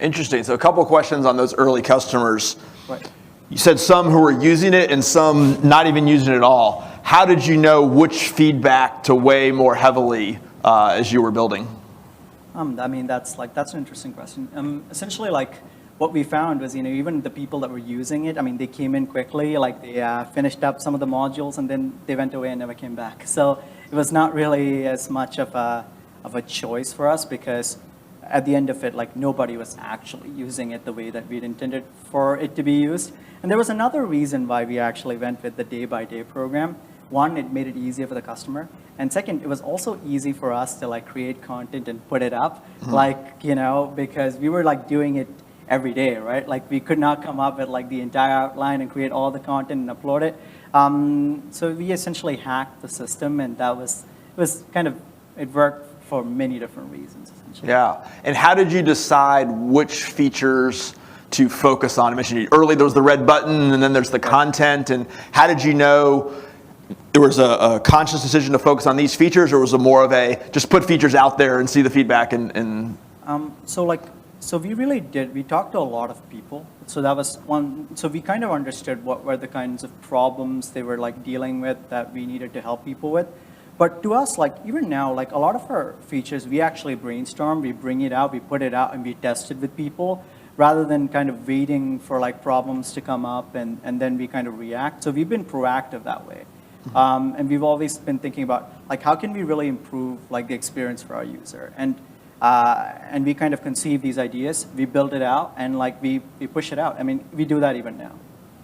Interesting. So a couple of questions on those early customers. Right. You said some who were using it and some not even using it at all. How did you know which feedback to weigh more heavily as you were building? I mean, that's an interesting question. Essentially, like what we found was, even the people that were using it, I mean, they came in quickly, like they finished up some of the modules and then they went away and never came back. So it was not really as much of a choice for us because at the end of it, like nobody was actually using it the way that we'd intended for it to be used. And there was another reason why we actually went with the day-by-day program. One, it made it easier for the customer. And second, it was also easy for us to like create content and put it up, because we were like doing it every day, right? Like we could not come up with like the entire outline and create all the content and upload it. So we essentially hacked the system, and it worked for many different reasons, essentially. Yeah. And how did you decide which features to focus on? I mentioned early there was the red button, and then there's the content. And how did you know there was a conscious decision to focus on these features, or was it more of a just put features out there and see the feedback? So we really did. We talked to a lot of people. So that was one. So we kind of understood what were the kinds of problems they were like dealing with that we needed to help people with. But to us, like even now, like a lot of our features, we actually brainstorm, we bring it out, we put it out, and we test it with people, rather than kind of waiting for like problems to come up and then we kind of react. So we've been proactive that way. And we've always been thinking about like how can we really improve like the experience for our user. And we kind of conceive these ideas, we build it out, and like we push it out. I mean, we do that even now.